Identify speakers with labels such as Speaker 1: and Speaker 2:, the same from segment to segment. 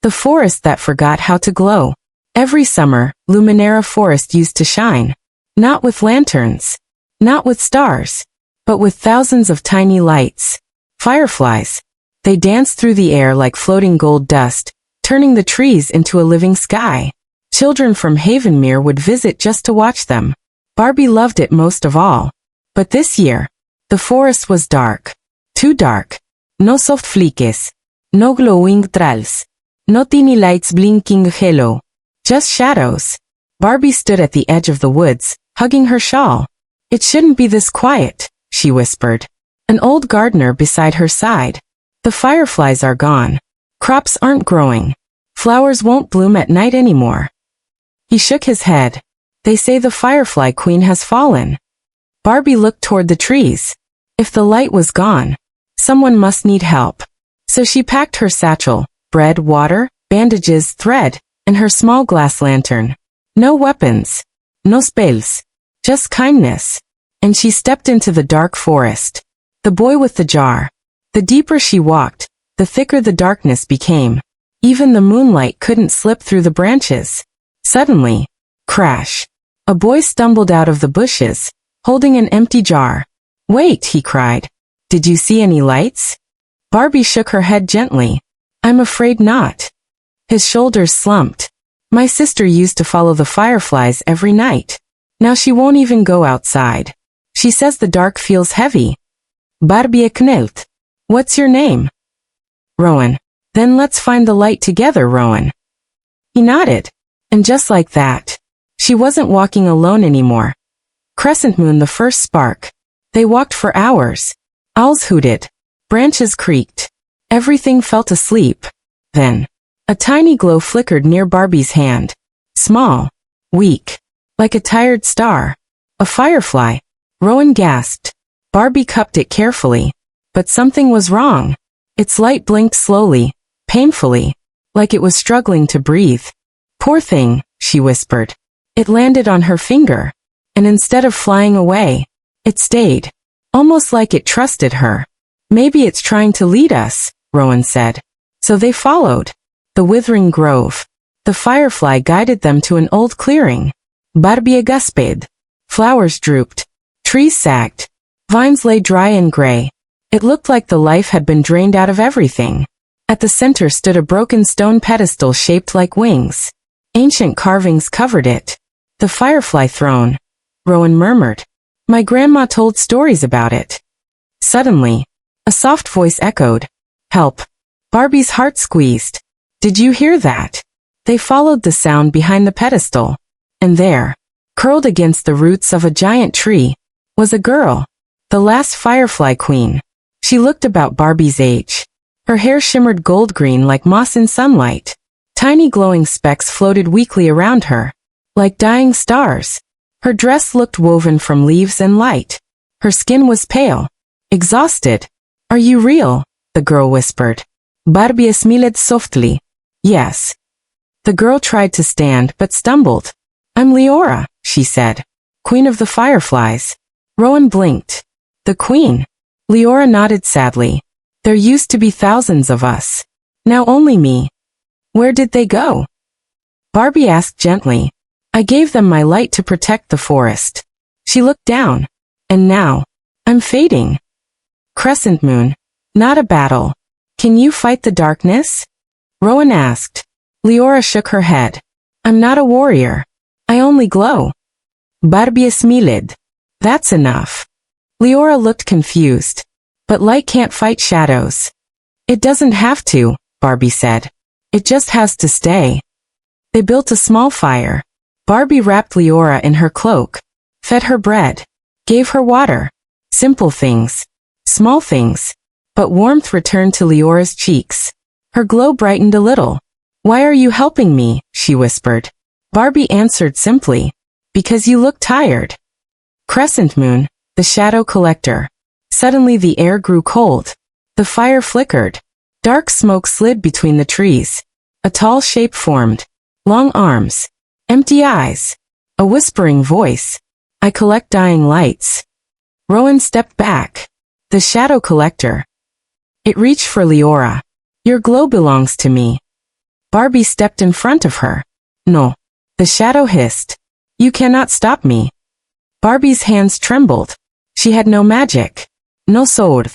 Speaker 1: The forest that forgot how to glow. Every summer, Luminera Forest used to shine. Not with lanterns. Not with stars. But with thousands of tiny lights. Fireflies. They danced through the air like floating gold dust, turning the trees into a living sky. Children from Havenmere would visit just to watch them. Barbie loved it most of all. But this year, the forest was dark. Too dark. No soft flickers. No glowing trolls. No teeny lights blinking hello. Just shadows. Barbie stood at the edge of the woods, hugging her shawl. It shouldn't be this quiet, she whispered. An old gardener beside her sighed. The fireflies are gone. Crops aren't growing. Flowers won't bloom at night anymore. He shook his head. They say the Firefly Queen has fallen. Barbie looked toward the trees. If the light was gone, someone must need help. So she packed her satchel, bread, water, bandages, thread, and her small glass lantern. No weapons. No spells. Just kindness. And she stepped into the dark forest. The boy with the jar. The deeper she walked, the thicker the darkness became. Even the moonlight couldn't slip through the branches. Suddenly, crash. A boy stumbled out of the bushes, holding an empty jar. Wait, he cried. Did you see any lights? Barbie shook her head gently. I'm afraid not. His shoulders slumped. My sister used to follow the fireflies every night. Now she won't even go outside. She says the dark feels heavy. Barbie knelt. What's your name? Rowan. Then let's find the light together, Rowan. He nodded. And just like that, she wasn't walking alone anymore. Crescent moon the first spark. They walked for hours. Owls hooted. Branches creaked. Everything felt asleep. Then, a tiny glow flickered near Barbie's hand. Small. Weak. Like a tired star. A firefly. Rowan gasped. Barbie cupped it carefully. But something was wrong. Its light blinked slowly, painfully, like it was struggling to breathe. Poor thing, she whispered. It landed on her finger. And instead of flying away, it stayed. Almost like it trusted her. Maybe it's trying to lead us, Rowan said. So they followed. The withering grove. The firefly guided them to an old clearing. Barbie gasped. Flowers drooped. Trees sagged. Vines lay dry and gray. It looked like the life had been drained out of everything. At the center stood a broken stone pedestal shaped like wings. Ancient carvings covered it. The Firefly Throne. Rowan murmured. My grandma told stories about it. Suddenly, a soft voice echoed. Help. Barbie's heart squeezed. Did you hear that? They followed the sound behind the pedestal. And there, curled against the roots of a giant tree, was a girl. The last Firefly Queen. She looked about Barbie's age. Her hair shimmered gold-green like moss in sunlight. Tiny glowing specks floated weakly around her, like dying stars. Her dress looked woven from leaves and light. Her skin was pale, exhausted. Are you real? The girl whispered. Barbie smiled softly. Yes. The girl tried to stand but stumbled. I'm Liora, she said. Queen of the Fireflies. Rowan blinked. The queen. Liora nodded sadly. There used to be thousands of us. Now only me. Where did they go? Barbie asked gently. I gave them my light to protect the forest. She looked down. And now, I'm fading. Crescent moon. Not a battle. Can you fight the darkness? Rowan asked. Liora shook her head. I'm not a warrior. I only glow. Barbie smiled. That's enough. Liora looked confused. But light can't fight shadows. It doesn't have to, Barbie said. It just has to stay. They built a small fire. Barbie wrapped Liora in her cloak, fed her bread, gave her water. Simple things. Small things. But warmth returned to Liora's cheeks. Her glow brightened a little. Why are you helping me? She whispered. Barbie answered simply. Because you look tired. Crescent moon, the shadow collector. Suddenly the air grew cold. The fire flickered. Dark smoke slid between the trees. A tall shape formed. Long arms. Empty eyes. A whispering voice. I collect dying lights. Rowan stepped back. The shadow collector. It reached for Liora. Your glow belongs to me. Barbie stepped in front of her. No. The shadow hissed. You cannot stop me. Barbie's hands trembled. She had no magic. No sword.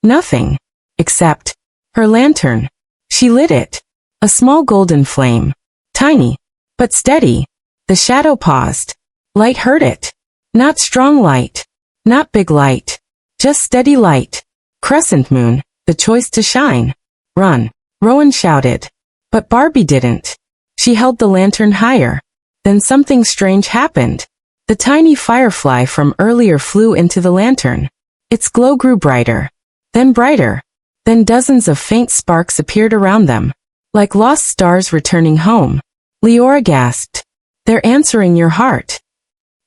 Speaker 1: Nothing. Except her lantern. She lit it. A small golden flame. Tiny. But steady. The shadow paused. Light heard it. Not strong light. Not big light. Just steady light. Crescent moon, the choice to shine. Run. Rowan shouted. But Barbie didn't. She held the lantern higher. Then something strange happened. The tiny firefly from earlier flew into the lantern. Its glow grew brighter. Then brighter. Then dozens of faint sparks appeared around them. Like lost stars returning home. Liora gasped. They're answering your heart.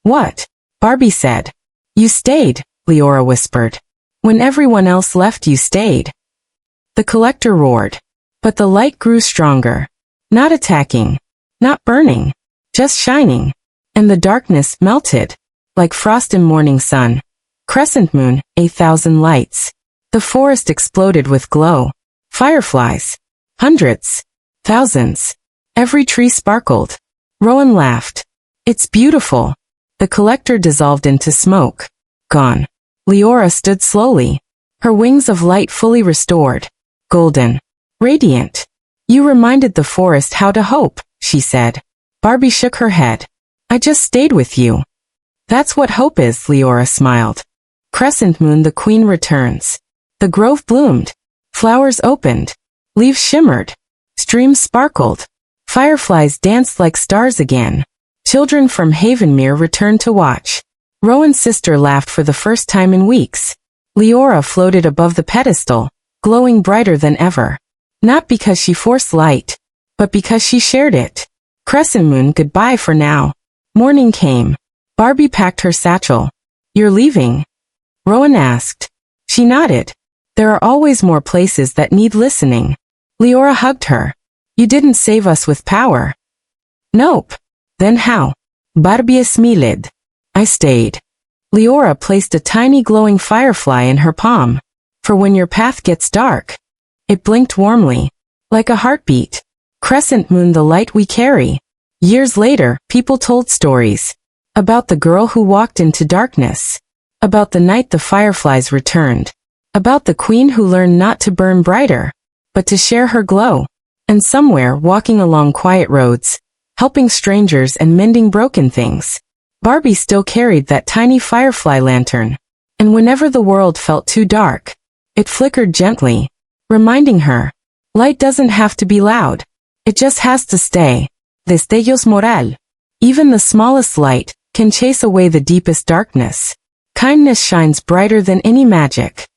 Speaker 1: What? Barbie said. You stayed, Liora whispered. When everyone else left you stayed. The collector roared. But the light grew stronger. Not attacking. Not burning. Just shining. And the darkness melted. Like frost in morning sun. Crescent moon, 1,000 lights. The forest exploded with glow. Fireflies. Hundreds. Thousands. Every tree sparkled. Rowan laughed. It's beautiful. The collector dissolved into smoke. Gone. Liora stood slowly. Her wings of light fully restored. Golden. Radiant. You reminded the forest how to hope, she said. Barbie shook her head. I just stayed with you. That's what hope is, Liora smiled. Crescent moon, the queen returns. The grove bloomed. Flowers opened. Leaves shimmered. Streams sparkled. Fireflies danced like stars again. Children from Havenmere returned to watch. Rowan's sister laughed for the first time in weeks. Liora floated above the pedestal, glowing brighter than ever. Not because she forced light, but because she shared it. Crescent moon, goodbye for now. Morning came. Barbie packed her satchel. You're leaving? Rowan asked. She nodded. There are always more places that need listening. Liora hugged her. You didn't save us with power. Nope. Then how? Barbie smiled. I stayed. Liora placed a tiny glowing firefly in her palm. For when your path gets dark. It blinked warmly. Like a heartbeat. Crescent moon, the light we carry. Years later, people told stories. About the girl who walked into darkness. About the night the fireflies returned. About the queen who learned not to burn brighter, but to share her glow. And somewhere, walking along quiet roads, helping strangers and mending broken things, Barbie still carried that tiny firefly lantern. And whenever the world felt too dark, it flickered gently, reminding her, light doesn't have to be loud. It just has to stay. Destellos moral. Even the smallest light can chase away the deepest darkness. Kindness shines brighter than any magic.